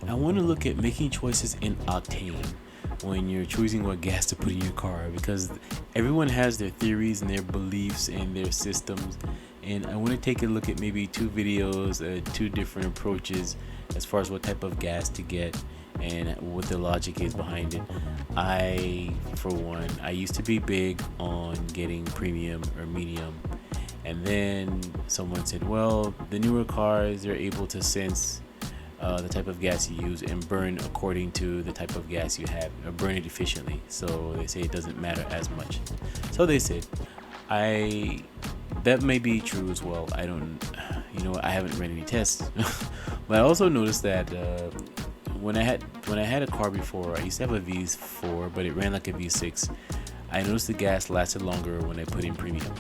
I want to look at making choices in Octane when you're choosing what gas to put in your car, because everyone has their theories and their beliefs and their systems. And I want to take a look at maybe two videos, two different approaches as far as what type of gas to get and what the logic is behind it. For one, I used to be big on getting premium or medium, and then someone said, well, the newer cars, they're able to sense the type of gas you use and burn according to the type of gas you have, or burn it efficiently. So they say it doesn't matter as much. So they said, I that may be true as well. I don't, I haven't ran any tests, but I also noticed that when I had a car before, I used to have a V4, but it ran like a V6. I noticed the gas lasted longer when I put in premium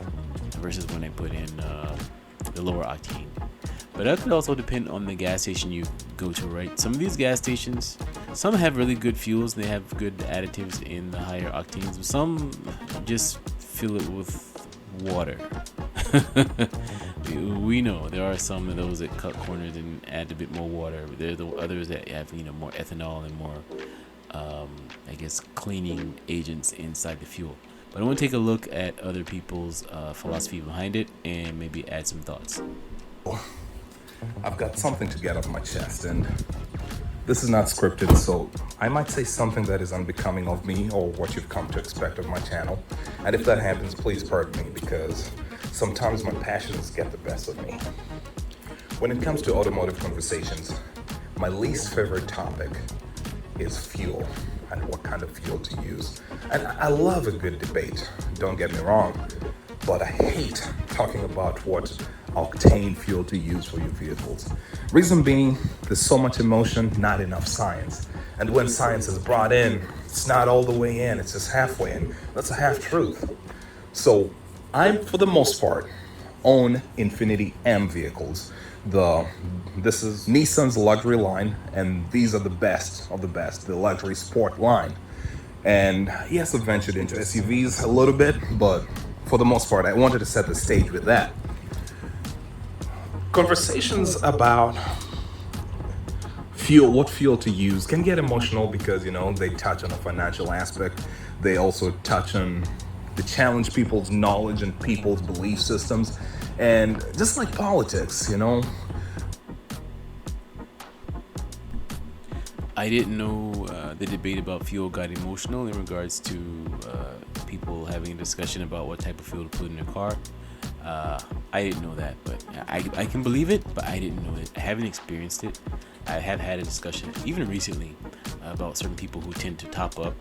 versus when I put in the lower octane. But that could also depend on the gas station you go to, right? Some of these gas stations, some have really good fuels and they have good additives in the higher octanes. Some just fill it with water. We know there are some of those that cut corners and add a bit more water. There are the others that have more ethanol and more, I guess, cleaning agents inside the fuel. But I want to take a look at other people's philosophy behind it and maybe add some thoughts. I've got something to get off my chest, and this is not scripted, so I might say something that is unbecoming of me or what you've come to expect of my channel. And if that happens, please pardon me, because sometimes my passions get the best of me. When it comes to automotive conversations, my least favorite topic is fuel and what kind of fuel to use. And I love a good debate, don't get me wrong, but I hate talking about what octane fuel to use for your vehicles. Reason being, there's so much emotion, not enough science. And when science is brought in, it's not all the way in, it's just halfway in. That's a half truth. So I, for the most part, own Infiniti M vehicles. This is Nissan's luxury line, and these are the best of the best, the luxury sport line. And yes, I've ventured into SUVs a little bit, but for the most part, I wanted to set the stage with that. Conversations about fuel, what fuel to use, can get emotional because, they touch on a financial aspect. They also touch on the challenge people's knowledge and people's belief systems. And just like politics, I didn't know the debate about fuel got emotional in regards to people having a discussion about what type of fuel to put in their car. I didn't know that, but I can believe it, but I didn't know it. I haven't experienced it. I have had a discussion, even recently, about certain people who tend to top up,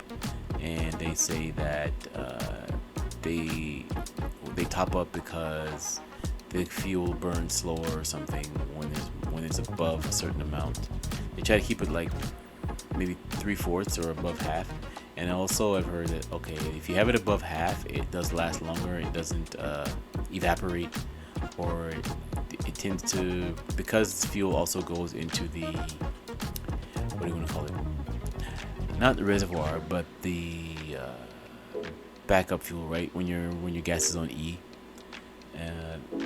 and they say that they top up because the fuel burns slower or something when it's above a certain amount. They try to keep it like maybe 3/4 or above half. And also I've heard that, okay, if you have it above half, it does last longer. It doesn't evaporate, or it tends to, because fuel also goes into the, what do you want to call it? Not the reservoir, but the backup fuel, right? When your gas is on E.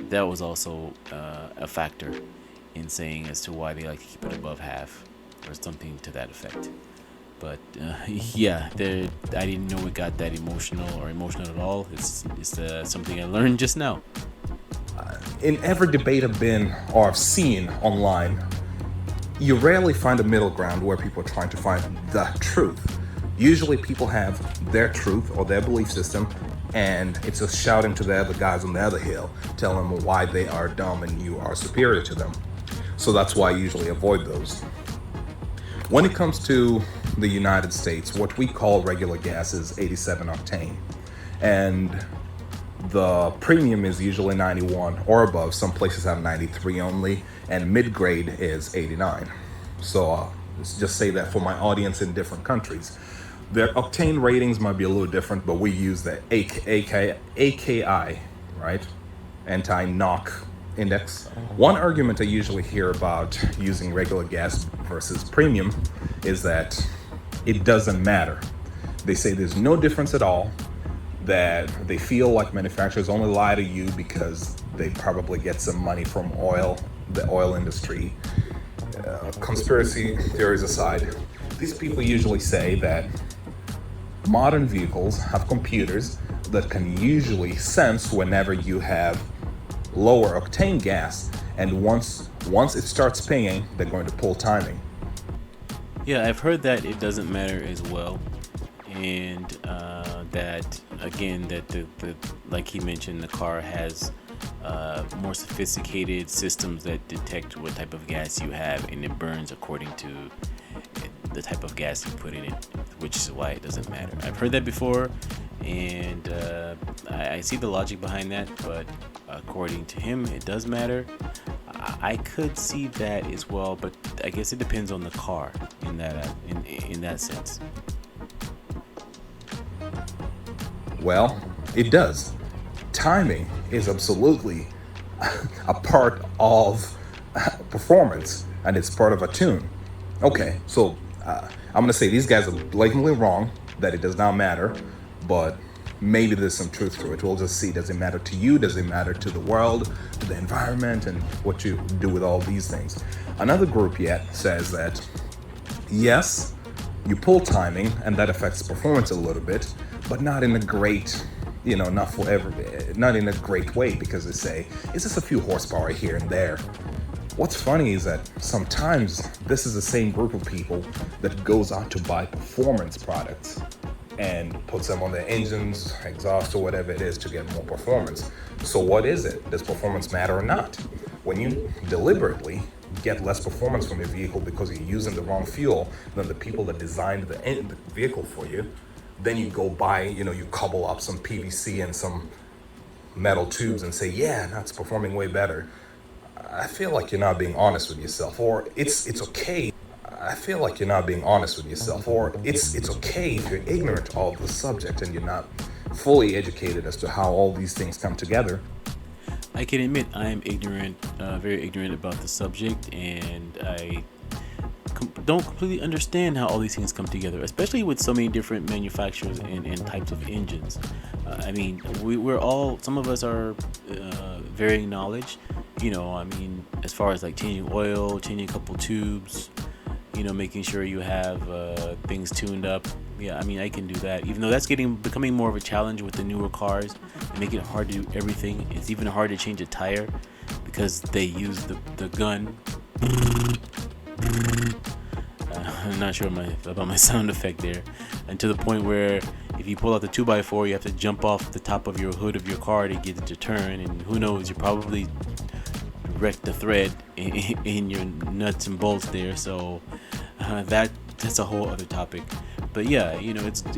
That was also a factor in saying as to why they like to keep it above half, or something to that effect. But yeah, I didn't know it got that emotional at all. It's something I learned just now. In every debate I've been or I've seen online, you rarely find a middle ground where people are trying to find the truth. Usually people have their truth or their belief system, and it's just shouting to the other guys on the other hill, telling them why they are dumb and you are superior to them. So that's why I usually avoid those. When it comes to the United States, what we call regular gas is 87 octane. And the premium is usually 91 or above. Some places have 93 only, and mid-grade is 89. So let's just say that for my audience in different countries. Their octane ratings might be a little different, but we use the AKI, right? Anti-knock index. One argument I usually hear about using regular gas versus premium is that it doesn't matter. They say there's no difference at all, that they feel like manufacturers only lie to you because they probably get some money from the oil industry. conspiracy theories aside, these people usually say that modern vehicles have computers that can usually sense whenever you have lower octane gas, and once it starts pinging, they're going to pull timing. Yeah, I've heard that it doesn't matter as well, and that again, that the like he mentioned, the car has more sophisticated systems that detect what type of gas you have, and it burns according to the type of gas you put in it, which is why it doesn't matter. I've heard that before, and I see the logic behind that, but according to him, it does matter. I could see that as well, but I guess it depends on the car in that sense. Well, it does. Timing is absolutely a part of performance, and it's part of a tune. Okay, so I'm gonna say these guys are blatantly wrong that it does not matter, but maybe there's some truth to it. We'll just see. Does it matter to you? Does it matter to the world, to the environment, and what you do with all these things? Another group yet says that yes, you pull timing, and that affects performance a little bit, but not in a great, not forever, not in a great way, because they say it's just a few horsepower here and there. What's funny is that sometimes this is the same group of people that goes out to buy performance products and puts them on their engines, exhaust, or whatever it is to get more performance. So what is it? Does performance matter or not? When you deliberately get less performance from your vehicle because you're using the wrong fuel than the people that designed the vehicle for you, then you go buy, you cobble up some PVC and some metal tubes and say, yeah, that's performing way better. I feel like you're not being honest with yourself, or it's okay. I feel like you're not being honest with yourself, or it's okay if you're ignorant of the subject and you're not fully educated as to how all these things come together. I can admit I am ignorant, very ignorant about the subject, and I don't completely understand how all these things come together, especially with so many different manufacturers and types of engines. I mean, we're all, some of us are varying knowledge, I mean, as far as like changing oil, changing a couple tubes, making sure you have things tuned up. Yeah, I mean, I can do that, even though that's becoming more of a challenge with the newer cars and making it hard to do everything. It's even hard to change a tire because they use the gun. I'm not sure about my sound effect there, and to the point where if you pull out the 2x4, you have to jump off the top of your hood of your car to get it to turn, and who knows, you probably wrecked the thread in your nuts and bolts there. So that's a whole other topic. But yeah,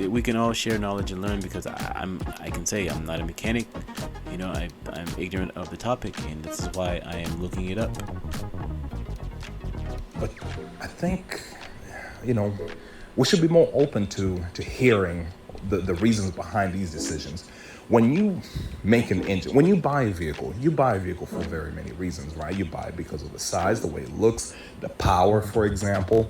we can all share knowledge and learn, because I can say I'm not a mechanic. I'm ignorant of the topic, and this is why I am looking it up. But I think, we should be more open to hearing the reasons behind these decisions. When you make an engine, when you buy a vehicle, for very many reasons, right? You buy it because of the size, the way it looks, the power, for example.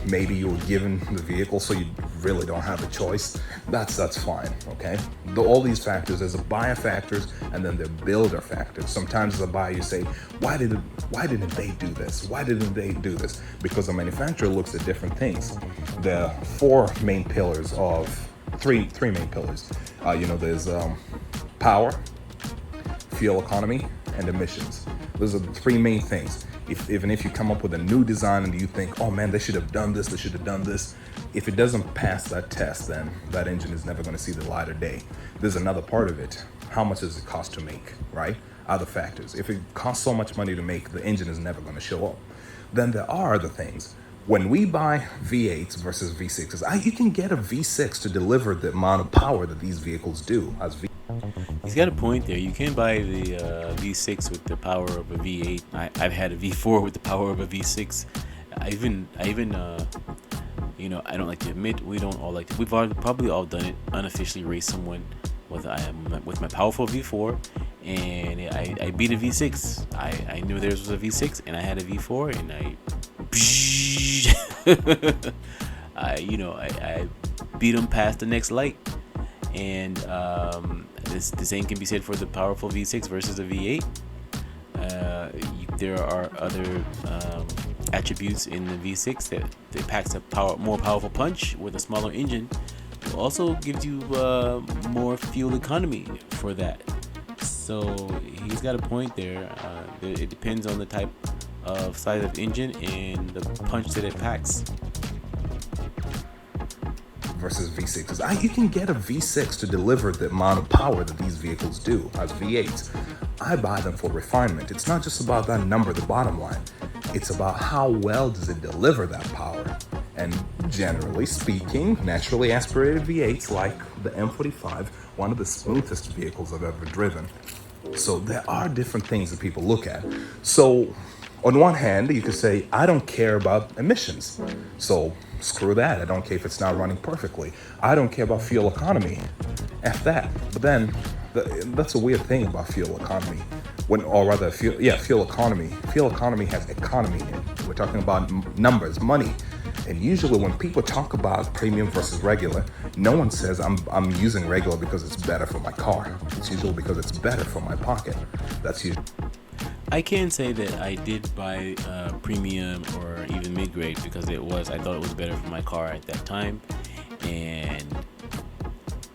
Maybe you were given the vehicle, so you really don't have a choice. That's fine, okay? All these factors, there's a buyer factors, and then there are builder factors. Sometimes as a buyer, you say, why didn't they do this? Why didn't they do this? Because the manufacturer looks at different things. There are three main pillars. There's power, fuel economy, and emissions. Those are the three main things. Even if you come up with a new design and you think, oh man, they should have done this, if it doesn't pass that test, then that engine is never going to see the light of day. There's another part of it. How much does it cost to make, right? Other factors. If it costs so much money to make, the engine is never going to show up. Then there are other things. When we buy V8s versus V6s, you can get a V6 to deliver the amount of power that these vehicles do. He's got a point there. You can buy the V6 with the power of a V8. I've had a V4 with the power of a V6. I even I don't like to admit, we've probably all done it, unofficially race someone with my powerful V4, and I beat a V6. I knew theirs was a V6, and I had a V4, and I beat them past the next light. And the same can be said for the powerful V6 versus a V8. There are other attributes in the V6 that packs a more powerful punch with a smaller engine. It also gives you more fuel economy for that. So he's got a point there. It depends on the type of size of engine and the punch that it packs. Versus V6s. You can get a V6 to deliver the amount of power that these vehicles do as V8s. I buy them for refinement. It's not just about that number, the bottom line. It's about how well does it deliver that power. And generally speaking, naturally aspirated V8s like the M45, one of the smoothest vehicles I've ever driven. So there are different things that people look at. So on one hand, you could say, I don't care about emissions. So screw that. I don't care if it's not running perfectly. I don't care about fuel economy. F that. But then that's a weird thing about fuel economy. Fuel economy. Fuel economy has economy in it. We're talking about numbers, money. And usually when people talk about premium versus regular, no one says I'm using regular because it's better for my car. It's usually because it's better for my pocket. That's usually. I can say that I did buy premium or even mid-grade because I thought it was better for my car at that time. And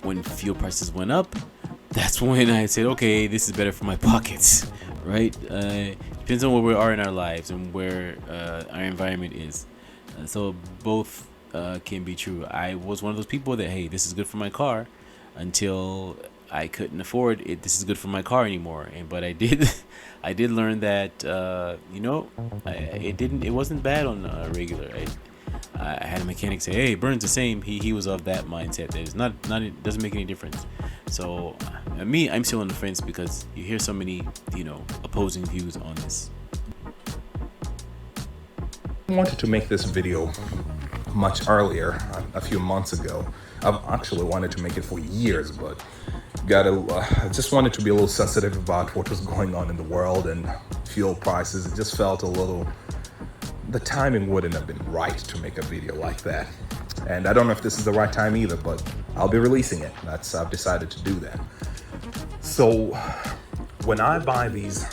when fuel prices went up, that's when I said, okay, this is better for my pockets, right? Depends on where we are in our lives and where our environment is. So both can be true. I was one of those people that, hey, this is good for my car, until I couldn't afford it. This is good for my car anymore. But I did learn that it wasn't bad on regular. I had a mechanic say, hey, it burns the same. He was of that mindset that it doesn't make any difference. So I'm still on the fence because you hear so many opposing views on this. I wanted to make this video much earlier, a few months ago. I've actually wanted to make it for years, but just wanted to be a little sensitive about what was going on in the world and fuel prices. It just felt the timing wouldn't have been right to make a video like that. And I don't know if this is the right time either, but I'll be releasing it. I've decided to do that. So when I buy these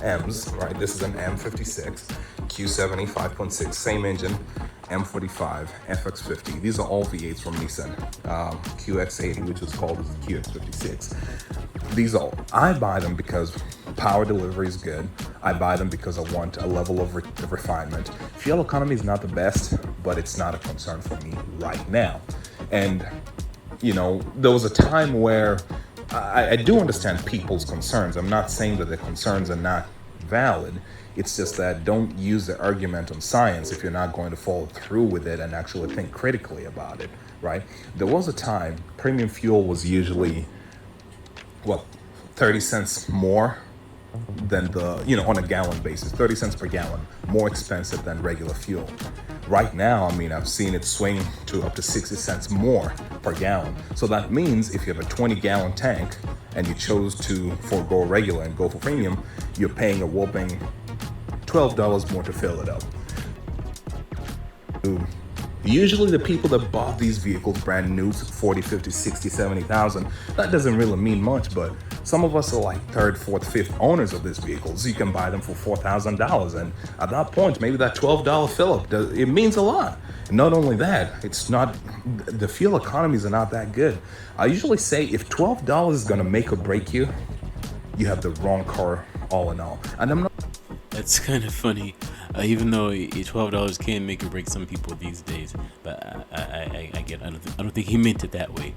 M's, right, this is an M56, Q70 5.6, same engine, M45, FX50. These are all V8s from Nissan. QX80, which is called the QX56. I buy them because power delivery is good. I buy them because I want a level of refinement. Fuel economy is not the best, but it's not a concern for me right now. And, there was a time where I do understand people's concerns. I'm not saying that their concerns are not valid. It's just that don't use the argument on science if you're not going to follow through with it and actually think critically about it, right? There was a time premium fuel was usually, 30 cents more than on a gallon basis, 30 cents per gallon, more expensive than regular fuel. Right now, I've seen it swing to up to 60 cents more per gallon. So that means if you have a 20-gallon tank and you chose to forego regular and go for premium, you're paying a whopping $12 more to fill it up. Usually the people that bought these vehicles brand new, 40, 50, 60, 70,000, that doesn't really mean much, but some of us are like third, fourth, fifth owners of these vehicles. You can buy them for $4,000, and at that point, maybe that $12 fill-up, it means a lot. And not only that, the fuel economies are not that good. I usually say if $12 is gonna make or break you, you have the wrong car all in all. And I'm not. That's kind of funny, even though $12 can make or break some people these days. But I get. I don't think he meant it that way.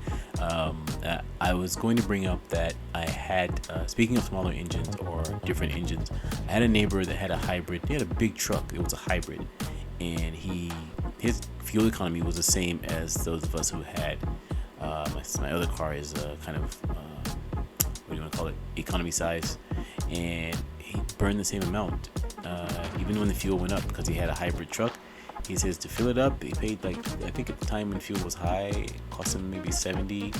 I was going to bring up that I had, speaking of smaller engines or different engines, I had a neighbor that had a hybrid. He had a big truck. It was a hybrid, and his fuel economy was the same as those of us who had. My other car is kind of what do you want to call it? Economy size, and he burned the same amount, even when the fuel went up, because he had a hybrid truck. He says to fill it up, he paid I think at the time when fuel was high, it cost him maybe $70,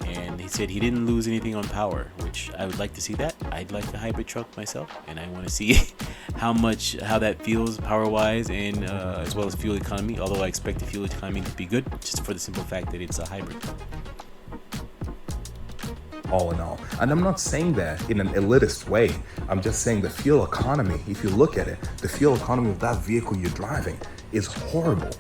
and he said he didn't lose anything on power, which I would like to see that. I'd like a hybrid truck myself, and I want to see how that feels power-wise and as well as fuel economy, although I expect the fuel economy to be good, just for the simple fact that it's a hybrid. all in all. And I'm not saying that in an elitist way. I'm just saying the fuel economy, if you look at it, the fuel economy of that vehicle you're driving is horrible.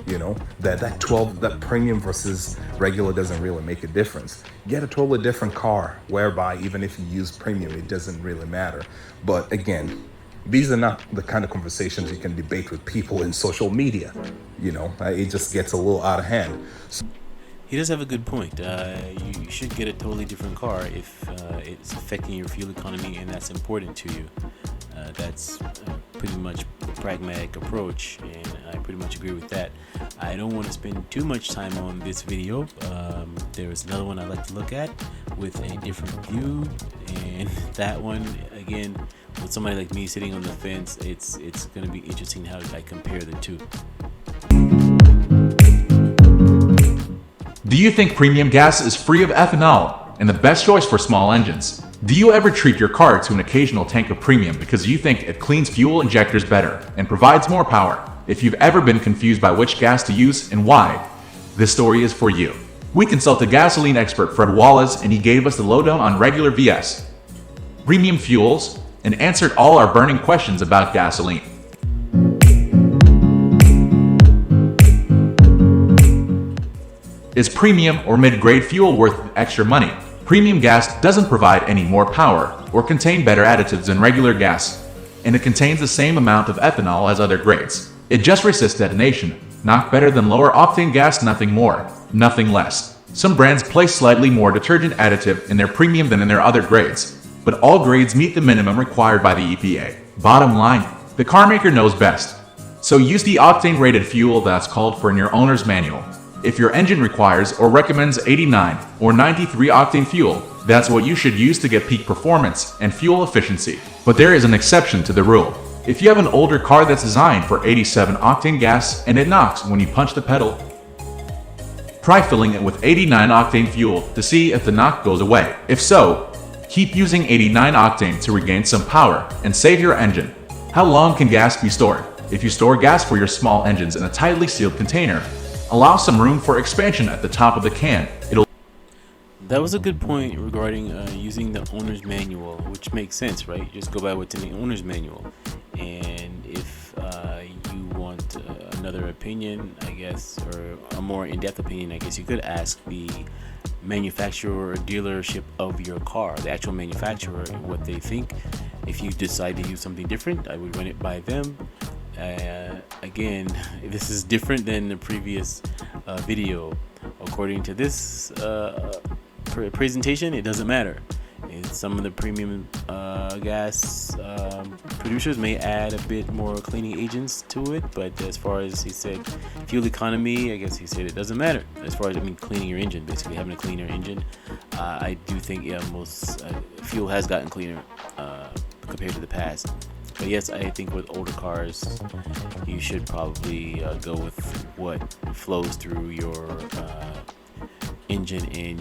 You know, that premium versus regular doesn't really make a difference. Get a totally different car whereby even if you use premium, it doesn't really matter. But again, these are not the kind of conversations you can debate with people in social media. You know, it just gets a little out of hand. He does have a good point. You should get a totally different car if it's affecting your fuel economy and that's important to you. That's pretty much a pragmatic approach, and I pretty much agree with that. I don't want to spend too much time on this video. There is another one I'd like to look at with a different view, and that one, again, with somebody like me sitting on the fence, it's going to be interesting how I compare the two. Do you think premium gas is free of ethanol and the best choice for small engines? Do you ever treat your car to an occasional tank of premium because you think it cleans fuel injectors better and provides more power? If you've ever been confused by which gas to use and why, this story is for you. We consulted gasoline expert Fred Wallace, and he gave us the lowdown on regular VS, premium fuels, and answered all our burning questions about gasoline. Is premium or mid-grade fuel worth extra money? Premium gas doesn't provide any more power or contain better additives than regular gas, and it contains the same amount of ethanol as other grades. It just resists detonation, not better than lower octane gas, nothing more, nothing less. Some brands place slightly more detergent additive in their premium than in their other grades, but all grades meet the minimum required by the EPA. Bottom line, the car maker knows best. So use the octane rated fuel that's called for in your owner's manual. If your engine requires or recommends 89 or 93 octane fuel, that's what you should use to get peak performance and fuel efficiency. But there is an exception to the rule. If you have an older car that's designed for 87 octane gas and it knocks when you punch the pedal, try filling it with 89 octane fuel to see if the knock goes away. If so, keep using 89 octane to regain some power and save your engine. How long can gas be stored? If you store gas for your small engines in a tightly sealed container, allow some room for expansion at the top of the can. That was a good point regarding using the owner's manual, which makes sense, right? You just go by what's in the owner's manual. And if you want another opinion, I guess, or a more in-depth opinion, I guess you could ask the manufacturer or dealership of your car, the actual manufacturer, what they think. If you decide to use something different, I would run it by them. Again, this is different than the previous video. According to this presentation, it doesn't matter. Some of the premium gas producers may add a bit more cleaning agents to it, but as far as he said, fuel economy, I guess he said it doesn't matter. As far as, I mean, cleaning your engine, basically having a cleaner engine, I do think, yeah, most fuel has gotten cleaner compared to the past. But yes, I think with older cars, you should probably go with what flows through your engine and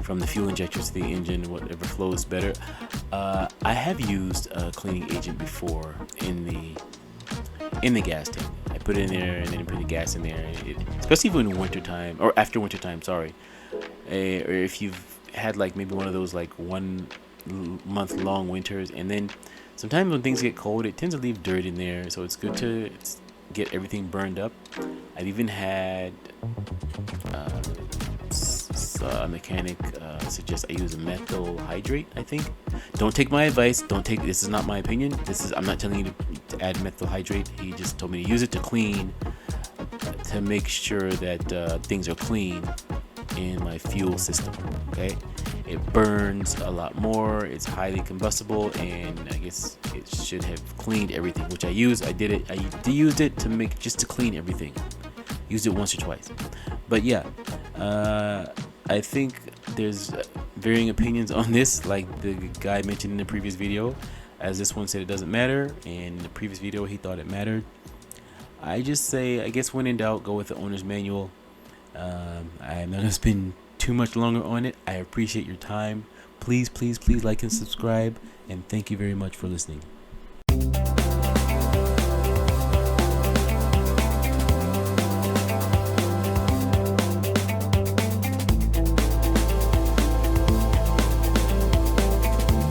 from the fuel injectors to the engine, whatever flows better. I have used a cleaning agent before in the gas tank. I put it in there and then put the gas in there. Especially in wintertime, or after wintertime, sorry. Or if you've had like maybe one of those like 1 month long winters, and then sometimes when things get cold, it tends to leave dirt in there, so it's good to get everything burned up. I've even had a mechanic suggest I use a methyl hydrate, I think. Don't take my advice. This is not my opinion. I'm not telling you to add methyl hydrate. He just told me to use it to clean, to make sure that things are clean in my fuel system. Okay, it burns a lot more, it's highly combustible, and I guess it should have cleaned everything, which I used. I used it to clean everything. Used it once or twice. But yeah, I think there's varying opinions on this, like the guy mentioned in the previous video, as this one said it doesn't matter, and in the previous video he thought it mattered. I just say, I guess when in doubt, go with the owner's manual. I'm not gonna spend too much longer on it. I appreciate your time. Please like and subscribe, and thank you very much for listening.